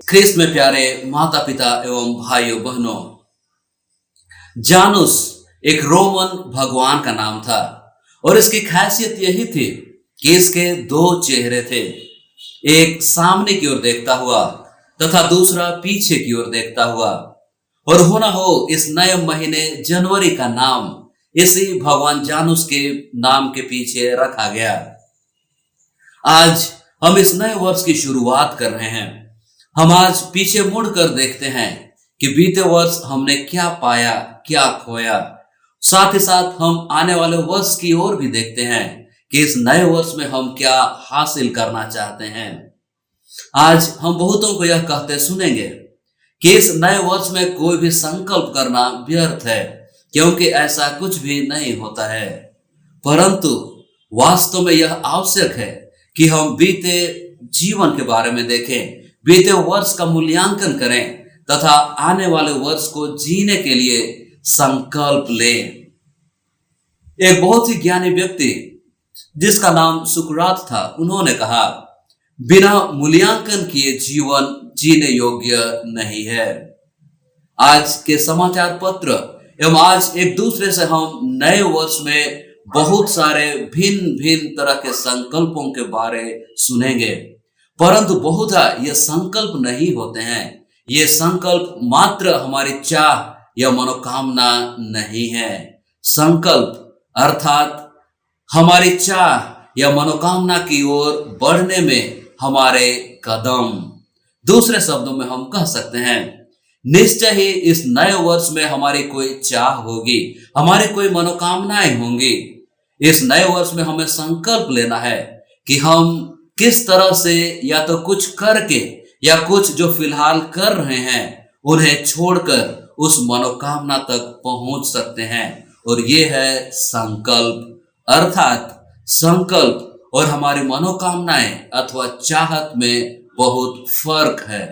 ख्रिस्त में प्यारे माता पिता एवं भाइयों बहनों, जानूस एक रोमन भगवान का नाम था और इसकी खासियत यही थी कि इसके दो चेहरे थे, एक सामने की ओर देखता हुआ तथा दूसरा पीछे की ओर देखता हुआ। और होना हो इस नए महीने जनवरी का नाम इसी भगवान जानूस के नाम के पीछे रखा गया। आज हम इस नए वर्ष की शुरुआत कर रहे हैं। हम आज पीछे मुड़कर देखते हैं कि बीते वर्ष हमने क्या पाया, क्या खोया। साथ ही साथ हम आने वाले वर्ष की ओर भी देखते हैं कि इस नए वर्ष में हम क्या हासिल करना चाहते हैं। आज हम बहुतों को यह कहते सुनेंगे कि इस नए वर्ष में कोई भी संकल्प करना व्यर्थ है, क्योंकि ऐसा कुछ भी नहीं होता है। परंतु वास्तव में यह आवश्यक है कि हम बीते जीवन के बारे में देखें, बीते वर्ष का मूल्यांकन करें तथा आने वाले वर्ष को जीने के लिए संकल्प लें। एक बहुत ही ज्ञानी व्यक्ति जिसका नाम सुकरात था, उन्होंने कहा, बिना मूल्यांकन किए जीवन जीने योग्य नहीं है। आज के समाचार पत्र एवं आज एक दूसरे से हम नए वर्ष में बहुत सारे भिन्न भिन्न तरह के संकल्पों के बारे सुनेंगे, परंतु बहुधा ये संकल्प नहीं होते हैं। ये संकल्प मात्र हमारी चाह या मनोकामना नहीं है। संकल्प अर्थात हमारी चाह या मनोकामना की ओर बढ़ने में हमारे कदम। दूसरे शब्दों में हम कह सकते हैं, निश्चय ही इस नए वर्ष में हमारी कोई चाह होगी, हमारी कोई मनोकामनाएं होंगी। इस नए वर्ष में हमें संकल्प लेना है कि हम किस तरह से या तो कुछ करके या कुछ जो फिलहाल कर रहे हैं उन्हें छोड़कर उस मनोकामना तक पहुंच सकते हैं। और ये है संकल्प। अर्थात संकल्प और हमारी मनोकामनाएं अथवा चाहत में बहुत फर्क है।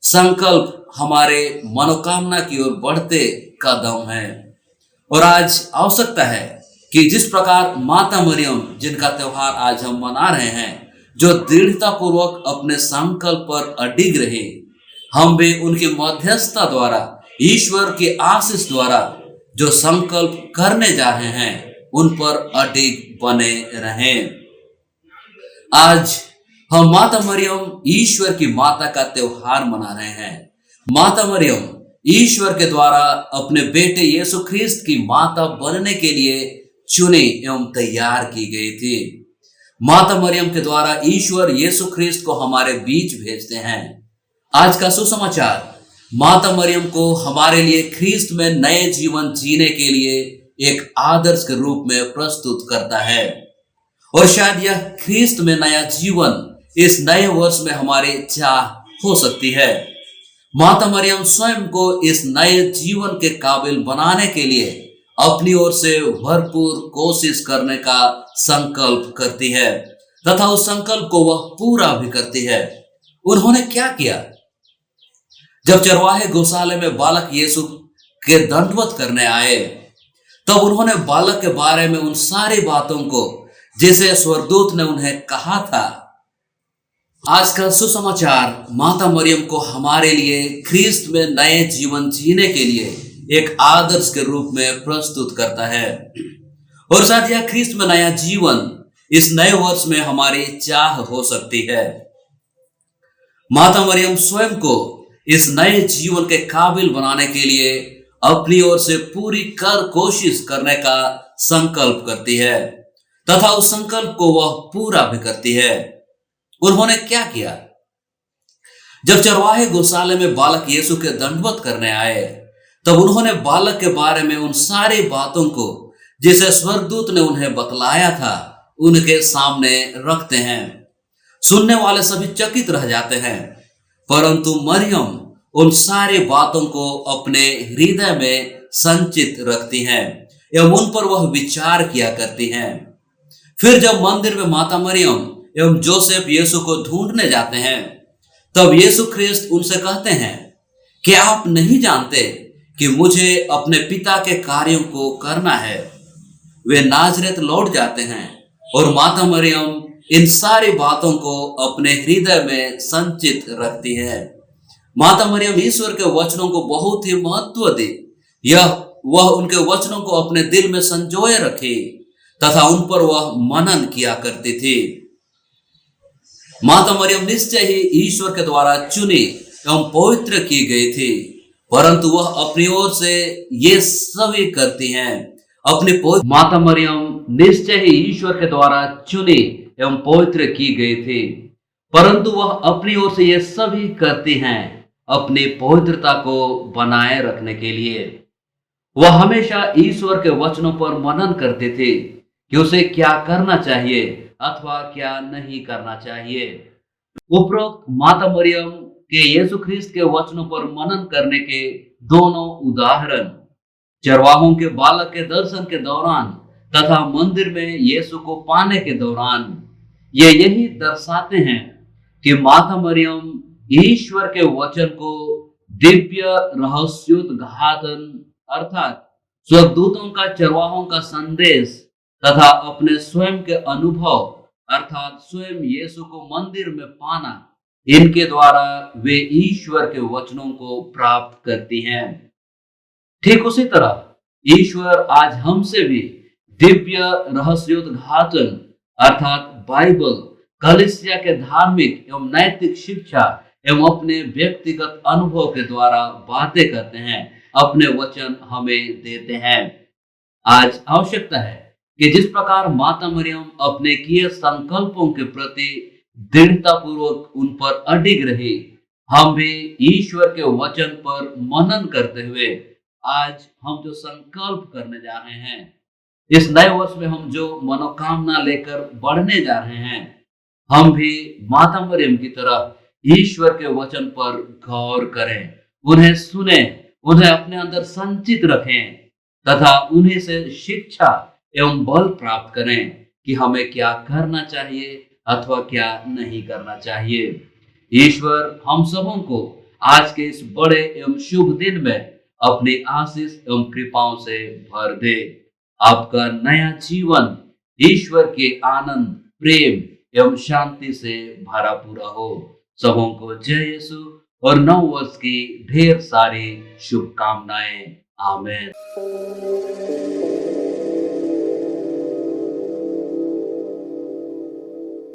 संकल्प हमारे मनोकामना की ओर बढ़ते कदम है। और आज आवश्यकता है कि जिस प्रकार माता मरियम, जिनका त्योहार आज हम मना रहे हैं, जो दृढ़ता पूर्वक अपने संकल्प पर अडिग रहे, हम भी उनकी मध्यस्थता द्वारा, ईश्वर के आशीष द्वारा जो संकल्प करने जा रहे हैं उन पर अडिग बने रहें। आज हम माता मरियम, ईश्वर की माता का त्योहार मना रहे हैं। माता मरियम ईश्वर के द्वारा अपने बेटे यीशु ख्रिस्त की माता बनने के लिए चुनी एवं तैयार की गई थी। माता मरियम के द्वारा ईश्वर यीशु ख्रिस्त को हमारे बीच भेजते हैं। आज का सुसमाचार माता मरियम को हमारे लिए ख्रिस्त में नए जीवन जीने के लिए एक आदर्श के रूप में प्रस्तुत करता है। और शायद यह ख्रिस्त में नया जीवन इस नए वर्ष में हमारी चाह हो सकती है। माता मरियम स्वयं को इस नए जीवन के काबिल बनाने के लिए अपनी ओर से भरपूर कोशिश करने का संकल्प करती है तथा उस संकल्प को वह पूरा भी करती है। उन्होंने क्या किया? जब चरवाहे गौशाले में बालक यीशु के दंडवत करने आए, तब उन्होंने बालक के बारे में उन सारी बातों को जैसे स्वर्गदूत ने उन्हें कहा था। आज का सुसमाचार माता मरियम को हमारे लिए ख्रिस्त में नए जीवन जीने के लिए एक आदर्श के रूप में प्रस्तुत करता है। और साथ ही ख्रिस्त में नया जीवन इस नए वर्ष में हमारी चाह हो सकती है। माता मरियम स्वयं को इस नए जीवन के काबिल बनाने के लिए अपनी ओर से पूरी कोशिश करने का संकल्प करती है तथा उस संकल्प को वह पूरा भी करती है। उन्होंने क्या किया? जब चरवाहे गौशाले में बालक यीशु के दंडवत करने आए, तब उन्होंने बालक के बारे में उन सारी बातों को जिसे स्वर्गदूत ने उन्हें बतलाया था उनके सामने रखते हैं। सुनने वाले सभी चकित रह जाते हैं, परंतु मरियम उन सारी बातों को अपने हृदय में संचित रखती हैं एवं उन पर वह विचार किया करती हैं। फिर जब मंदिर में माता मरियम एवं जोसेफ यीशु को ढूंढने जाते हैं, तब यीशु ख्रिस्त उनसे कहते हैं कि आप नहीं जानते कि मुझे अपने पिता के कार्यों को करना है। वे नाजरेत लौट जाते हैं और माता मरियम इन सारी बातों को अपने हृदय में संचित रखती है। माता मरियम ईश्वर के वचनों को बहुत ही महत्व दी। वह उनके वचनों को अपने दिल में संजोए रखी तथा उन पर वह मनन किया करती थी। माता मरियम निश्चय ही ईश्वर के द्वारा चुनी एवं पवित्र की गई थी, परंतु वह अपनी ओर से ये सभी करती हैं। माता मरियम निश्चय ही ईश्वर के द्वारा चुनी एवं पवित्र की गई थी, परंतु वह अपनी ओर से ये सभी करती हैं अपनी पवित्रता को बनाए रखने के लिए। वह हमेशा ईश्वर के वचनों पर मनन करती थी कि उसे क्या करना चाहिए अथवा क्या नहीं करना चाहिए। उपरोक्त माता मरियम के यीशु ख्रिस्त के वचनों पर मनन करने के दोनों उदाहरण चरवाहों के बालक के दर्शन के दौरान तथा मंदिर में यीशु को पाने के दौरान ये यही दर्शाते हैं कि माता मरियम ईश्वर के वचन को दिव्य रहस्योद्घाटन अर्थात स्वर्गदूतों का चरवाहों का संदेश तथा अपने स्वयं के अनुभव अर्थात स्वयं यीशु को मंदिर में पाना, इनके द्वारा वे ईश्वर के वचनों को प्राप्त करती हैं। ठीक उसी तरह ईश्वर आज हमसे भी दिव्य रहस्योद्घाटन अर्थात बाइबल, कलीसिया के धार्मिक एवं नैतिक शिक्षा एवं अपने व्यक्तिगत अनुभव के द्वारा बातें करते हैं, अपने वचन हमें देते हैं। आज आवश्यकता है कि जिस प्रकार माता मरियम अपने किए संकल्पों के प्रति दृढ़ता पूर्वक उन पर अडिग रही, हम भी ईश्वर के वचन पर मनन करते हुए आज हम जो संकल्प करने जा रहे हैं, इस नए वर्ष में हम जो मनोकामना लेकर बढ़ने जा रहे हैं, हम भी माता मरियम की तरह ईश्वर के वचन पर गौर करें, उन्हें सुने, उन्हें अपने अंदर संचित रखें तथा उन्हीं से शिक्षा एवं बल प्राप्त करें कि हमें क्या करना चाहिए अथवा क्या नहीं करना चाहिए। ईश्वर हम सबों को आज के इस बड़े एवं शुभ दिन में अपनी आशीष एवं कृपाओं से भर दे। आपका नया जीवन ईश्वर के आनंद, प्रेम एवं शांति से भरा पूरा हो। सबों को जय यीशु और नव वर्ष की ढेर सारी शुभकामनाएं। आमीन।